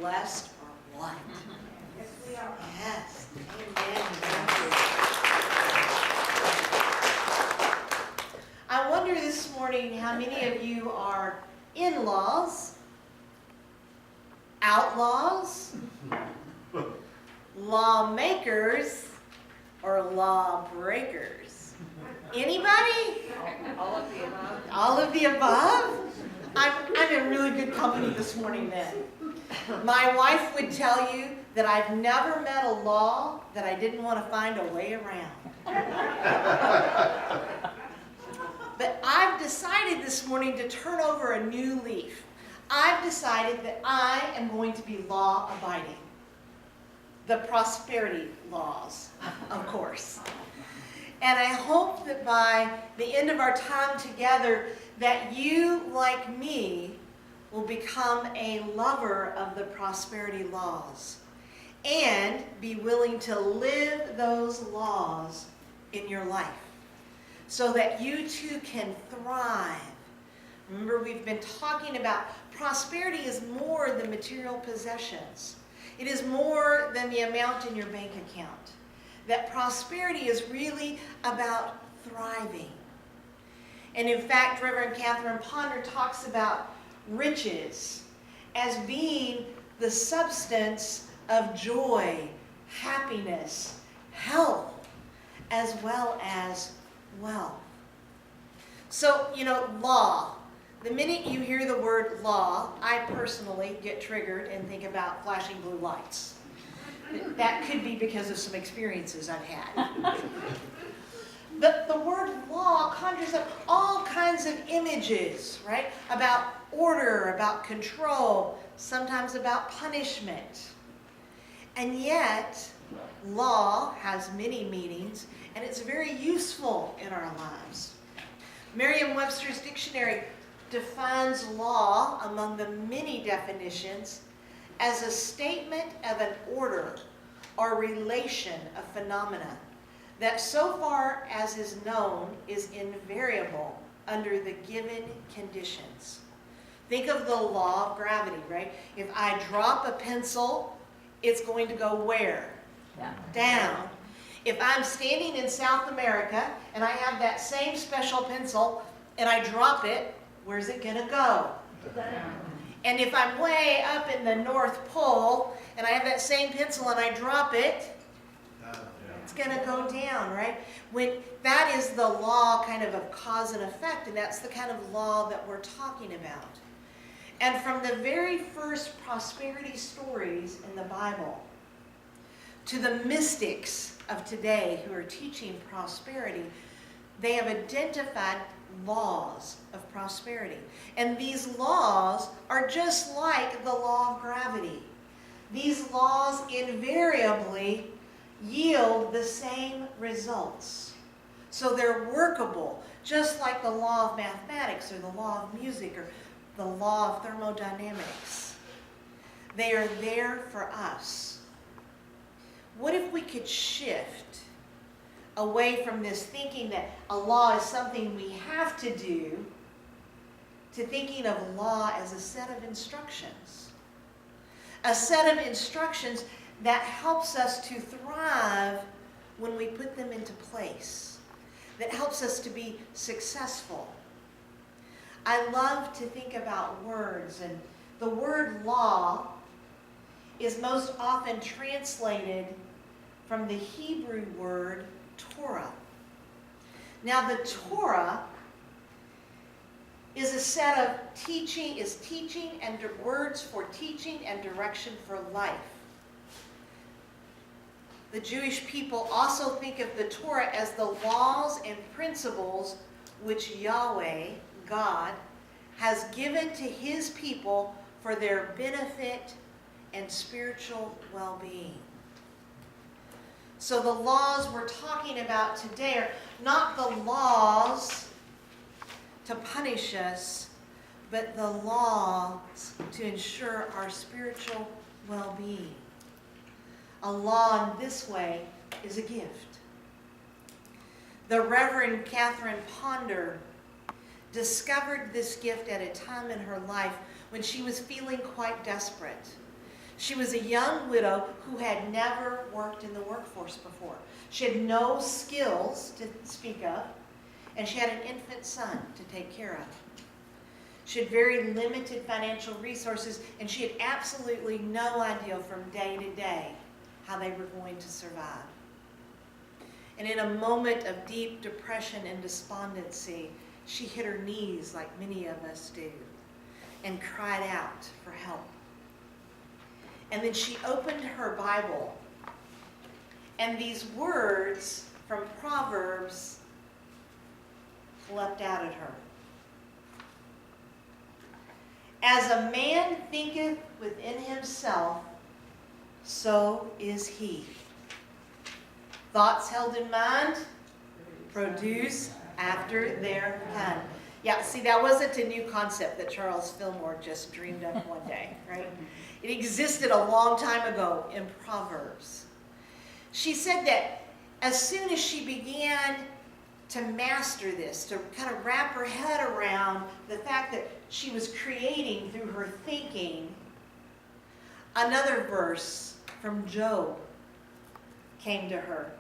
blessed or what? Yes, we are. Yes. Amen. I wonder this morning how many of you are in-laws, outlaws, lawmakers, or lawbreakers? Anybody? All of the above. All of the above? I'm in really good company this morning then. My wife would tell you that I've never met a law that I didn't want to find a way around. But I've decided this morning to turn over a new leaf. I've decided that I am going to be law-abiding. The prosperity laws, of course. And I hope that by the end of our time together, that you, like me, will become a lover of the prosperity laws and be willing to live those laws in your life so that you too can thrive. Remember, we've been talking about prosperity is more than material possessions. It is more than the amount in your bank account. That prosperity is really about thriving. And in fact, Reverend Catherine Ponder talks about riches as being the substance of joy, happiness, health, as well as wealth. So, law. The minute you hear the word law, I personally get triggered and think about flashing blue lights. That could be because of some experiences I've had. But the word law conjures up all kinds of images, right? About order, about control, sometimes about punishment. And yet, law has many meanings, and it's very useful in our lives. Merriam-Webster's dictionary defines law, among the many definitions, as a statement of an order or relation of phenomena that so far as is known is invariable under the given conditions. Think of the law of gravity, right? If I drop a pencil, it's going to go where? Down. If I'm standing in South America and I have that same special pencil and I drop it, where's it going to go? Down. And if I'm way up in the North Pole and I have that same pencil and I drop it, it's going to go down, right? That is the law kind of cause and effect, and that's the kind of law that we're talking about. And from the very first prosperity stories in the Bible to the mystics of today who are teaching prosperity, they have identified laws of prosperity. And these laws are just like the law of gravity. These laws invariably yield the same results. So they're workable, just like the law of mathematics or the law of music or the law of thermodynamics. They are there for us. What if we could shift away from this thinking that a law is something we have to do to thinking of law as a set of instructions? A set of instructions that helps us to thrive when we put them into place, that helps us to be successful. I love to think about words, and the word law is most often translated from the Hebrew word Torah. Now the Torah is a set of teaching and words for teaching and direction for life. The Jewish people also think of the Torah as the laws and principles which Yahweh, God, has given to his people for their benefit and spiritual well-being. So the laws we're talking about today are not the laws to punish us, but the laws to ensure our spiritual well-being. A law in this way is a gift. The Reverend Catherine Ponder discovered this gift at a time in her life when she was feeling quite desperate. She was a young widow who had never worked in the workforce before. She had no skills to speak of, and she had an infant son to take care of. She had very limited financial resources, and she had absolutely no idea from day to day how they were going to survive. And in a moment of deep depression and despondency, she hit her knees like many of us do and cried out for help. And then she opened her Bible, and these words from Proverbs leapt out at her. As a man thinketh within himself, so is he. Thoughts held in mind produce after their kind. Yeah, see, that wasn't a new concept that Charles Fillmore just dreamed up one day, right? It existed a long time ago in Proverbs. She said that as soon as she began to master this, to kind of wrap her head around the fact that she was creating through her thinking, another verse from Job came to her.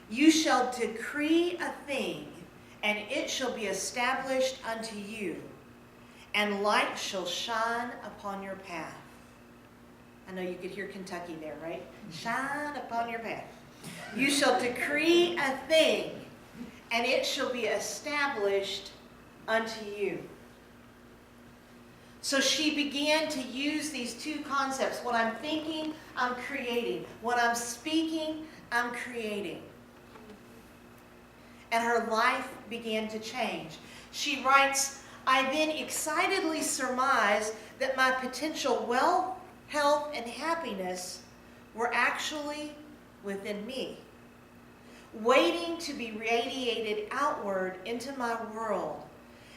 You shall decree a thing, and it shall be established unto you, and light shall shine upon your path. I know you could hear Kentucky there, right? Shine upon your path. You shall decree a thing, and it shall be established unto you. So she began to use these two concepts. What I'm thinking, I'm creating. What I'm speaking, I'm creating. And her life began to change. She writes, I then excitedly surmised that my potential wealth, health, and happiness were actually within me, waiting to be radiated outward into my world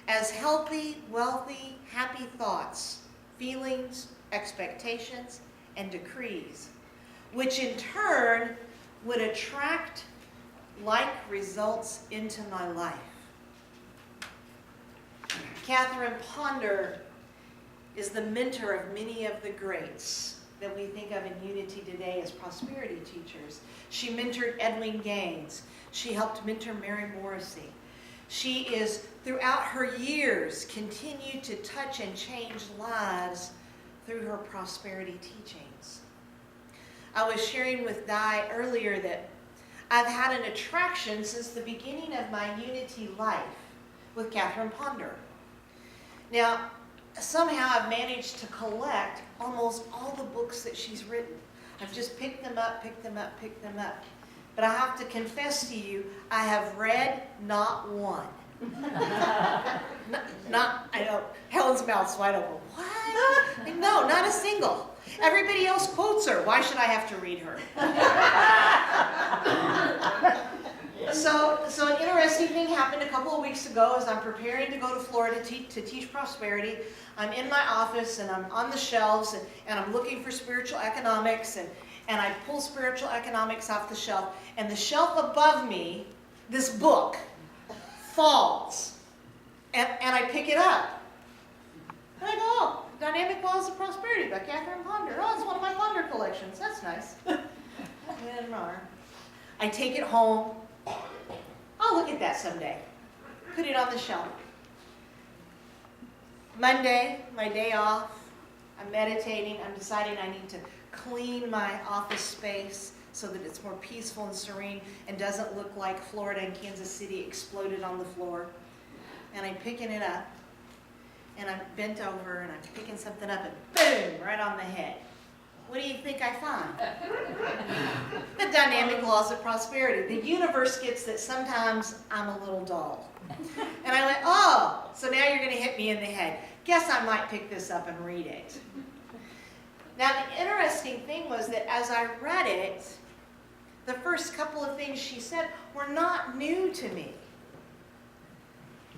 as healthy, wealthy, happy thoughts, feelings, expectations, and decrees, which in turn would attract like results into my life. Catherine Ponder is the mentor of many of the greats that we think of in Unity today as prosperity teachers. She mentored Edwin Gaines. She helped mentor Mary Morrissey. She is, throughout her years, continued to touch and change lives through her prosperity teachings. I was sharing with Di earlier that I've had an attraction since the beginning of my Unity life with Catherine Ponder. Now, somehow I've managed to collect almost all the books that she's written. I've just picked them up. But I have to confess to you, I have read not one. I know, Helen's mouth's wide open. What? No, not a single. Everybody else quotes her. Why should I have to read her? So an interesting thing happened a couple of weeks ago as I'm preparing to go to Florida to teach prosperity. I'm in my office and I'm on the shelves and I'm looking for spiritual economics and I pull spiritual economics off the shelf, and the shelf above me, this book, falls. And I pick it up. And I go, oh, Dynamic Laws of Prosperity by Catherine Ponder. Oh, it's one of my Ponder collections. That's nice. I take it home. I'll look at that someday. Put it on the shelf. Monday, my day off. I'm meditating. I'm deciding I need to clean my office space so that it's more peaceful and serene and doesn't look like Florida and Kansas City exploded on the floor. And I'm picking it up, and I'm bent over, and I'm picking something up, and boom, right on the head. What do you think I find? The Dynamic Laws of Prosperity. The universe gets that sometimes I'm a little dull. And I went, oh, so now you're going to hit me in the head. Guess I might pick this up and read it. Now, the interesting thing was that as I read it, the first couple of things she said were not new to me.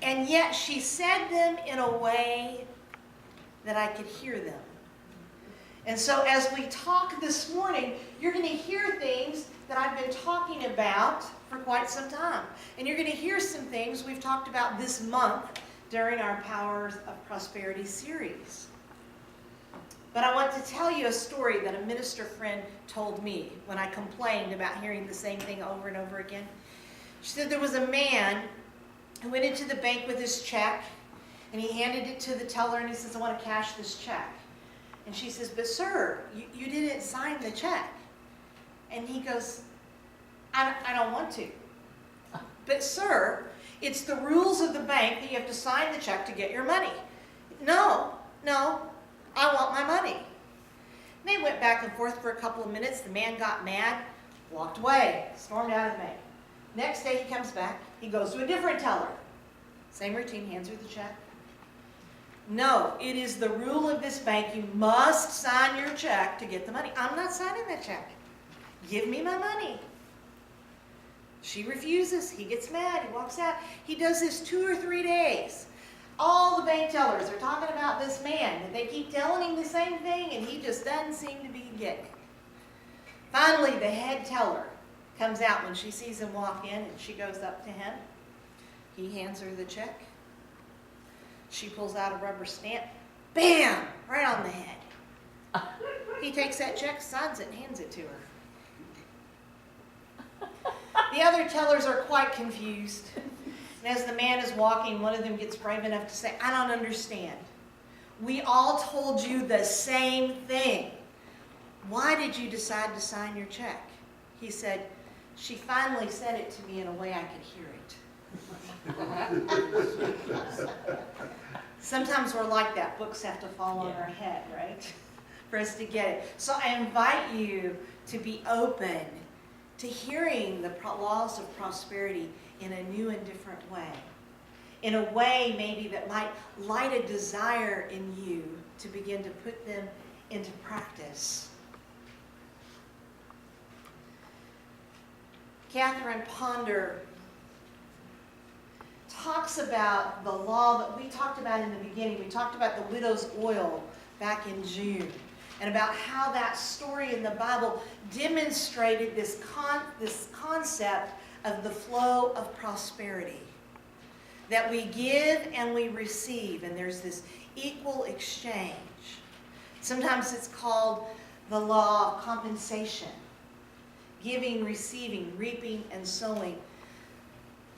And yet she said them in a way that I could hear them. And so as we talk this morning, you're going to hear things that I've been talking about for quite some time. And you're going to hear some things we've talked about this month during our Powers of Prosperity series. But I want to tell you a story that a minister friend told me when I complained about hearing the same thing over and over again. She said there was a man who went into the bank with his check, and he handed it to the teller, and he says, I want to cash this check. And she says, but sir, you didn't sign the check. And he goes, I don't want to. But sir, it's the rules of the bank that you have to sign the check to get your money. No, I want my money. And they went back and forth for a couple of minutes. The man got mad, walked away, stormed out of the bank. Next day he comes back. He goes to a different teller. Same routine, hands her the check. No, it is the rule of this bank. You must sign your check to get the money. I'm not signing that check. Give me my money. She refuses. He gets mad. He walks out. He does this 2 or 3 days. All the bank tellers are talking about this man, and they keep telling him the same thing, and he just doesn't seem to be getting it. Finally, the head teller comes out when she sees him walk in, and she goes up to him. He hands her the check. She pulls out a rubber stamp. Bam! Right on the head. He takes that check, signs it, and hands it to her. The other tellers are quite confused. And as the man is walking, one of them gets brave enough to say, I don't understand. We all told you the same thing. Why did you decide to sign your check? He said, she finally said it to me in a way I could hear it. Sometimes we're like that. Books have to fall on our head, right? For us to get it. So I invite you to be open to hearing the laws of prosperity in a new and different way. In a way maybe that might light a desire in you to begin to put them into practice. Catherine Ponder talks about the law that we talked about in the beginning. We talked about the widow's oil back in June, and about how that story in the Bible demonstrated this concept of the flow of prosperity. That we give and we receive, and there's this equal exchange. Sometimes it's called the law of compensation. Giving, receiving, reaping, and sowing.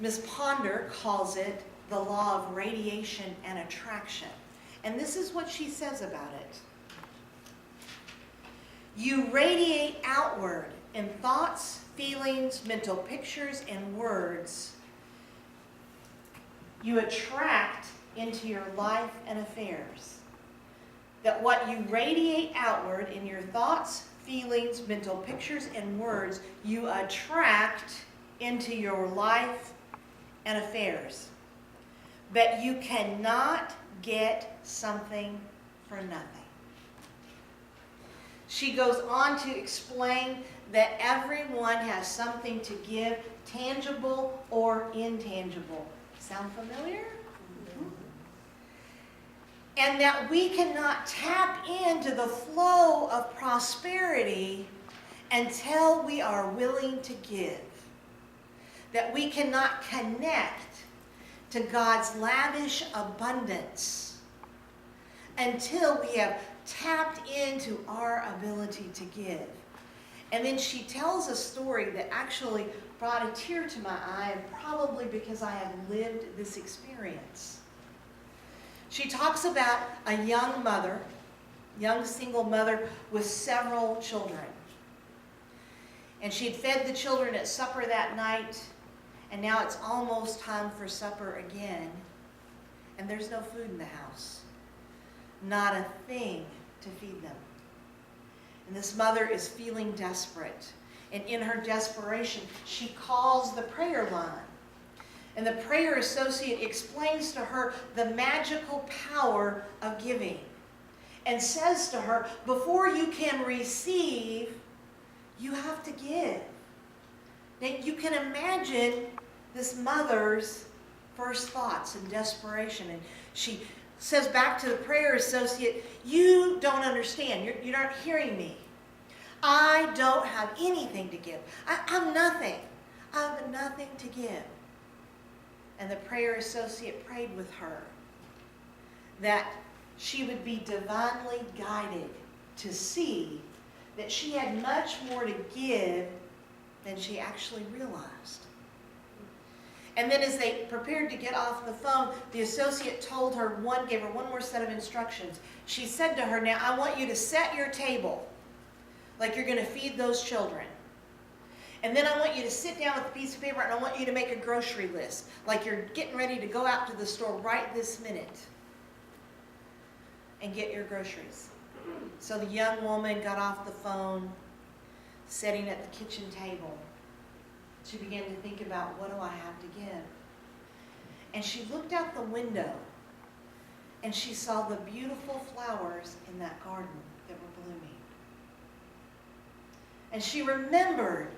Ms. Ponder calls it the law of radiation and attraction. And this is what she says about it. You radiate outward in thoughts, feelings, mental pictures, and words. You attract into your life and affairs. That what you radiate outward in your thoughts, feelings, mental pictures, and words, you attract into your life and affairs. But you cannot get something for nothing. She goes on to explain that everyone has something to give, tangible or intangible. Sound familiar? Mm-hmm. And that we cannot tap into the flow of prosperity until we are willing to give. That we cannot connect to God's lavish abundance until we have tapped into our ability to give. And then she tells a story that actually brought a tear to my eye, and probably because I have lived this experience. She talks about a young mother, young single mother with several children. And she had fed the children at supper that night, and now it's almost time for supper again. And there's no food in the house. Not a thing to feed them. And this mother is feeling desperate. And in her desperation, she calls the prayer line. And the prayer associate explains to her the magical power of giving. And says to her, before you can receive, you have to give. Now you can imagine this mother's first thoughts and desperation. And she says back to the prayer associate, you don't understand. You're not hearing me. I don't have anything to give. I'm nothing. I have nothing to give. And the prayer associate prayed with her that she would be divinely guided to see that she had much more to give than she actually realized. And then as they prepared to get off the phone, the associate gave her one more set of instructions. She said to her, now I want you to set your table like you're going to feed those children. And then I want you to sit down with a piece of paper and I want you to make a grocery list like you're getting ready to go out to the store right this minute and get your groceries. So the young woman got off the phone, sitting at the kitchen table. She began to think about, what do I have to give? And she looked out the window and she saw the beautiful flowers in that garden that were blooming. And she remembered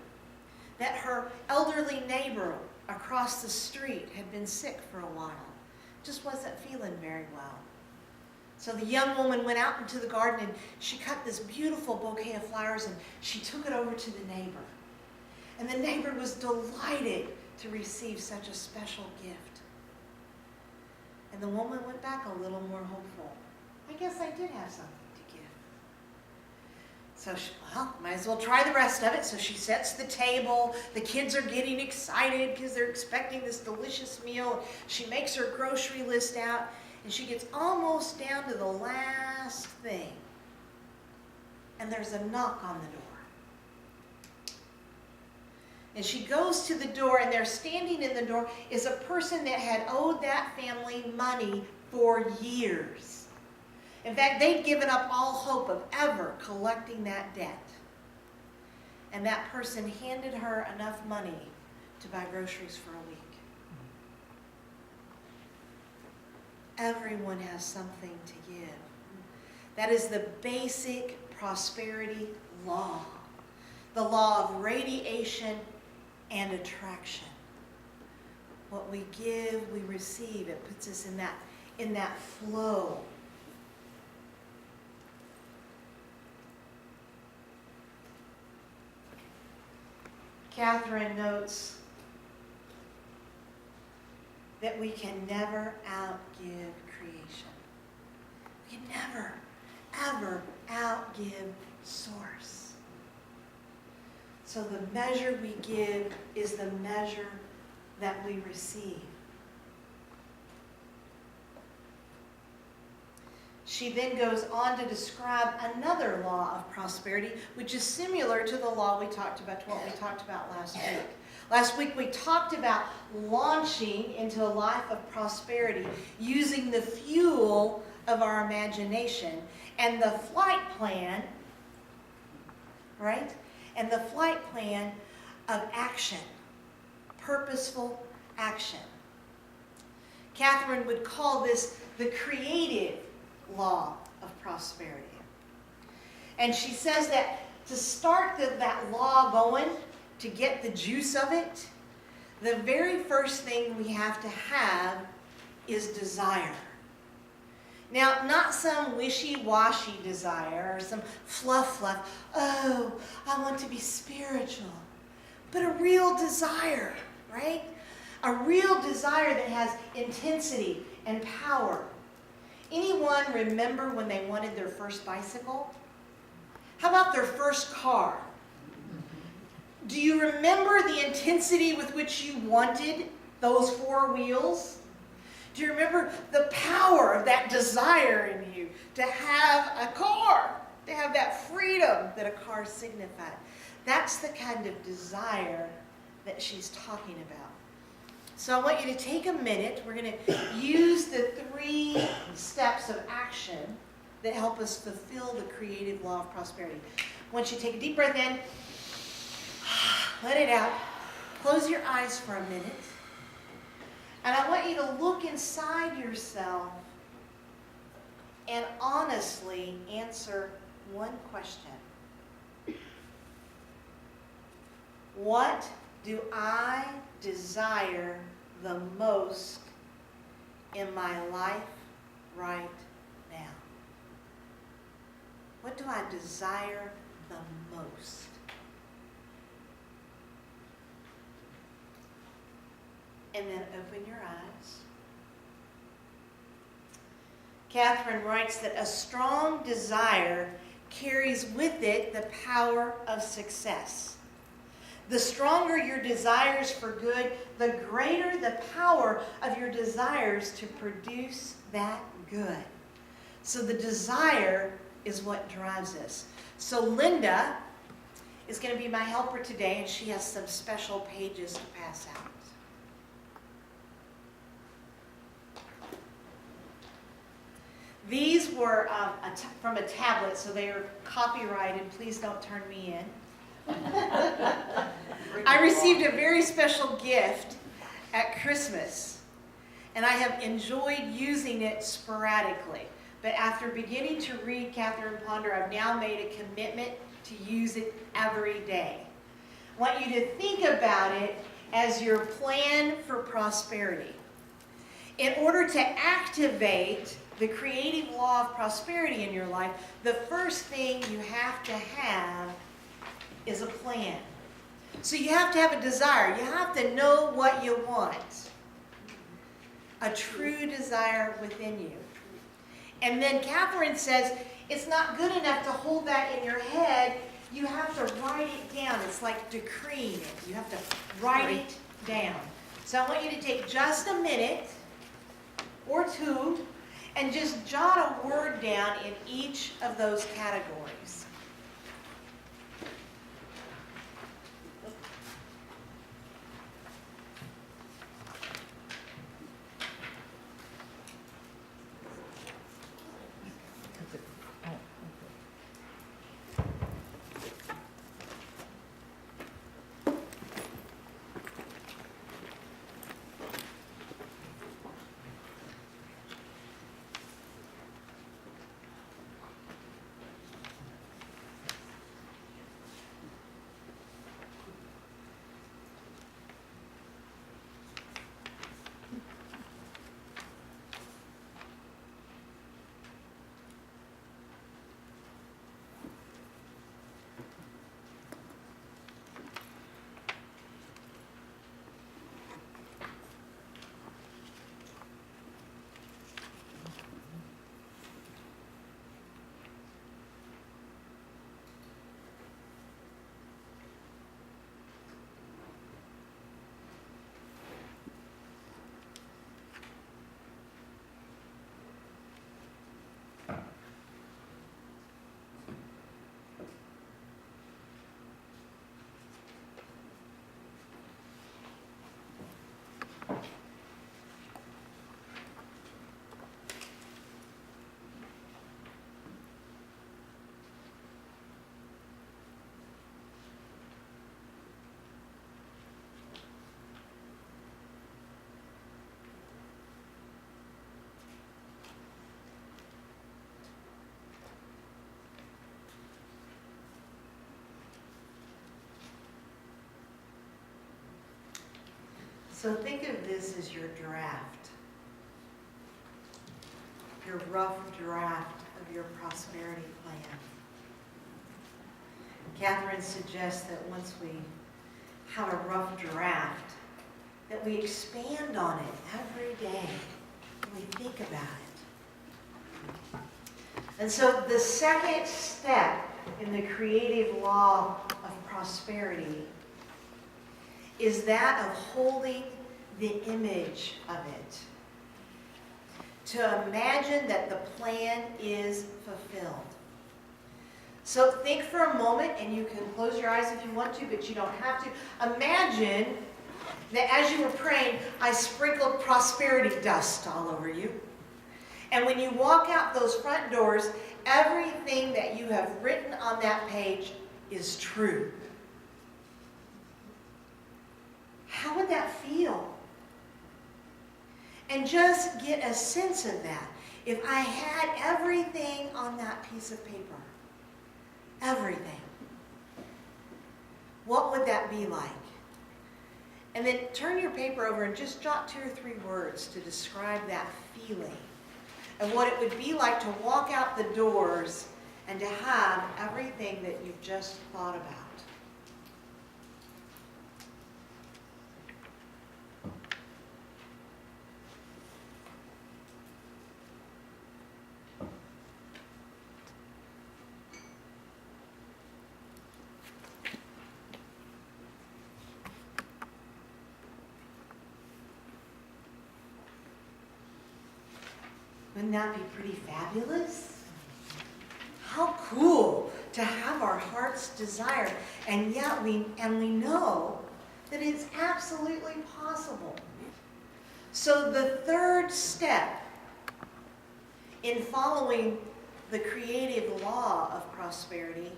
that her elderly neighbor across the street had been sick for a while, just wasn't feeling very well. So the young woman went out into the garden and she cut this beautiful bouquet of flowers and she took it over to the neighbor. And the neighbor was delighted to receive such a special gift. And the woman went back a little more hopeful. I guess I did have something to give. So she, might as well try the rest of it. So she sets the table. The kids are getting excited because they're expecting this delicious meal. She makes her grocery list out. And she gets almost down to the last thing. And there's a knock on the door. And she goes to the door, and there standing in the door is a person that had owed that family money for years. In fact, they'd given up all hope of ever collecting that debt. And that person handed her enough money to buy groceries for a week. Everyone has something to give. That is the basic prosperity law. The law of radiation and attraction. What we give, we receive. It puts us in that flow. Catherine notes that we can never outgive creation. We can never, ever outgive source. So the measure we give is the measure that we receive. She then goes on to describe another law of prosperity, which is similar to the law we talked about, to what we talked about last week. Last week we talked about launching into a life of prosperity using the fuel of our imagination and the flight plan, right? And the flight plan of action, purposeful action. Catherine would call this the creative law of prosperity. And she says that to start that law going, to get the juice of it, the very first thing we have to have is desire. Now, not some wishy-washy desire or some fluff. Oh, I want to be spiritual. But a real desire, right? A real desire that has intensity and power. Anyone remember when they wanted their first bicycle? How about their first car? Do you remember the intensity with which you wanted those four wheels? Do you remember the power of that desire in you to have a car, to have that freedom that a car signified? That's the kind of desire that she's talking about. So I want you to take a minute. We're going to use the 3 steps of action that help us fulfill the creative law of prosperity. I want you to take a deep breath in. Let it out. Close your eyes for a minute. And I want you to look inside yourself and honestly answer one question. What do I desire the most in my life right now? What do I desire the most? And then open your eyes. Catherine writes that a strong desire carries with it the power of success. The stronger your desires for good, the greater the power of your desires to produce that good. So the desire is what drives us. So Linda is going to be my helper today, and she has some special pages to pass out. These were from a tablet, so they are copyrighted. Please don't turn me in. I received a very special gift at Christmas, and I have enjoyed using it sporadically. But after beginning to read Catherine Ponder, I've now made a commitment to use it every day. I want you to think about it as your plan for prosperity. In order to activate the creative law of prosperity in your life, the first thing you have to have is a plan. So you have to have a desire. You have to know what you want. A true desire within you. And then Catherine says, it's not good enough to hold that in your head. You have to write it down. It's like decreeing it. You have to write it down. So I want you to take just a minute or two and just jot a word down in each of those categories. So think of this as your draft, your rough draft of your prosperity plan. Catherine suggests that once we have a rough draft, that we expand on it every day and we think about it. And so the second step in the creative law of prosperity is that of holding the image of it. To imagine that the plan is fulfilled. So think for a moment, and you can close your eyes if you want to, but you don't have to. Imagine that as you were praying, I sprinkled prosperity dust all over you. And when you walk out those front doors, everything that you have written on that page is true. How would that feel? And just get a sense of that. If I had everything on that piece of paper, everything, what would that be like? And then turn your paper over and just jot 2 or 3 words to describe that feeling and what it would be like to walk out the doors and to have everything that you've just thought about. Wouldn't that be pretty fabulous? How cool to have our heart's desire, and yet we know that it's absolutely possible. So the third step in following the creative law of prosperity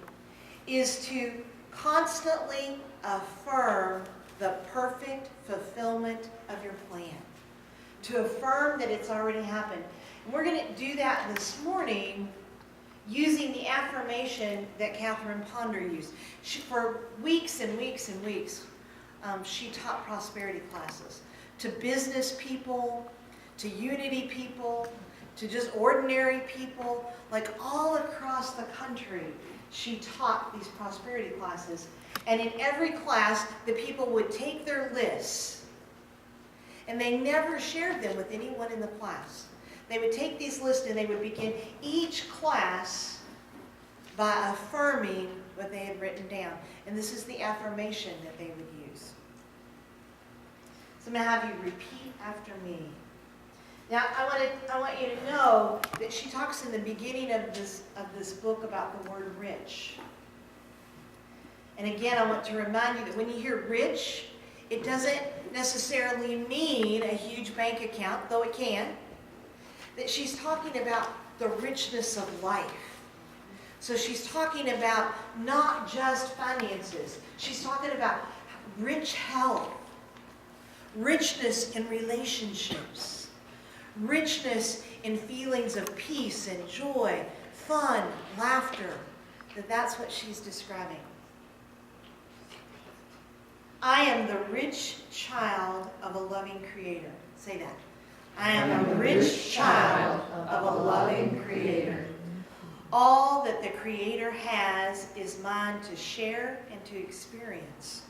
is to constantly affirm the perfect fulfillment of your plan. To affirm that it's already happened. And we're going to do that this morning using the affirmation that Catherine Ponder used. For weeks and weeks and weeks, she taught prosperity classes to business people, to unity people, to just ordinary people, like all across the country. She taught these prosperity classes. And in every class, the people would take their lists, and they never shared them with anyone in the class. They would take these lists and they would begin each class by affirming what they had written down. And this is the affirmation that they would use. So I'm going to have you repeat after me. Now, I want you to know that she talks in the beginning of this book about the word rich. And again, I want to remind you that when you hear rich, it doesn't necessarily mean a huge bank account, though it can. That she's talking about the richness of life. So she's talking about not just finances. She's talking about rich health, richness in relationships, richness in feelings of peace and joy, fun, laughter. That's what she's describing. I am the rich child of a loving Creator. Say that. I am a rich child of a loving Creator. All that the Creator has is mine to share and to experience.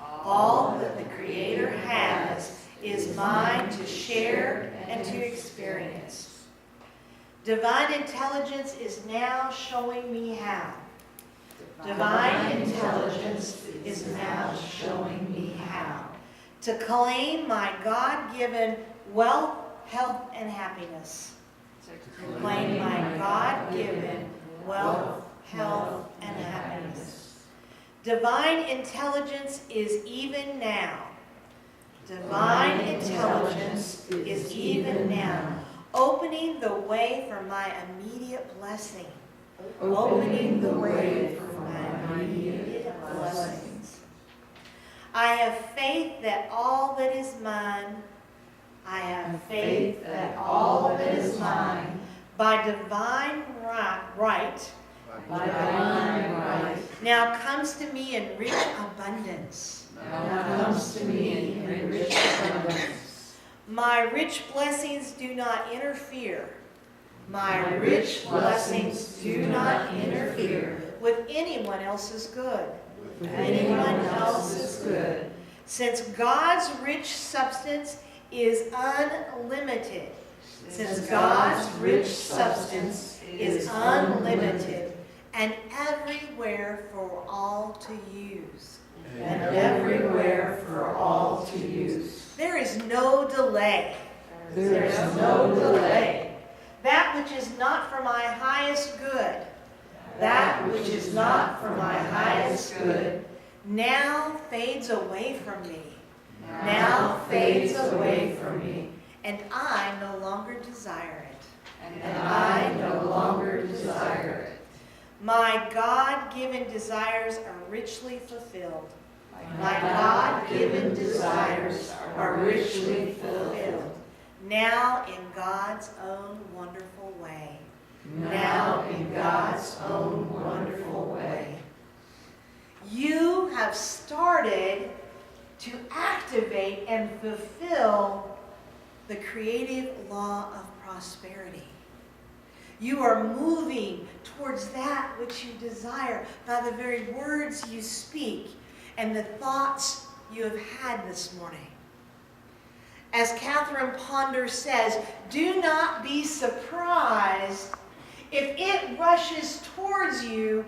All that the Creator has is mine to share and to experience. Divine intelligence is now showing me how. Divine intelligence is now showing me how to claim my God-given wealth, health, and happiness. To claim my God-given wealth, health, and happiness. Divine intelligence is even now. Divine intelligence is even now opening the way for my immediate blessing. Opening the way for my immediate blessings. I have faith that all that is mine, I have faith that all that is mine, by divine right, now comes to me in rich abundance. Now comes to me in rich abundance. My rich blessings do not interfere. My rich blessings do not interfere with anyone else's good. Anyone else's good. Since God's rich substance is unlimited. Since God's rich substance is unlimited and everywhere for all to use. And everywhere for all to use. There is no delay. There is no delay. That which is not for my highest good, that which is not for my highest good, now fades away from me. Now fades away from me. And I no longer desire it. And I no longer desire it. My God-given desires are richly fulfilled. My God-given desires are richly fulfilled. Now in God's own wonderful way. Now in God's own wonderful way. You have started to activate and fulfill the creative law of prosperity. You are moving towards that which you desire by the very words you speak and the thoughts you have had this morning. As Catherine Ponder says, do not be surprised if it rushes towards you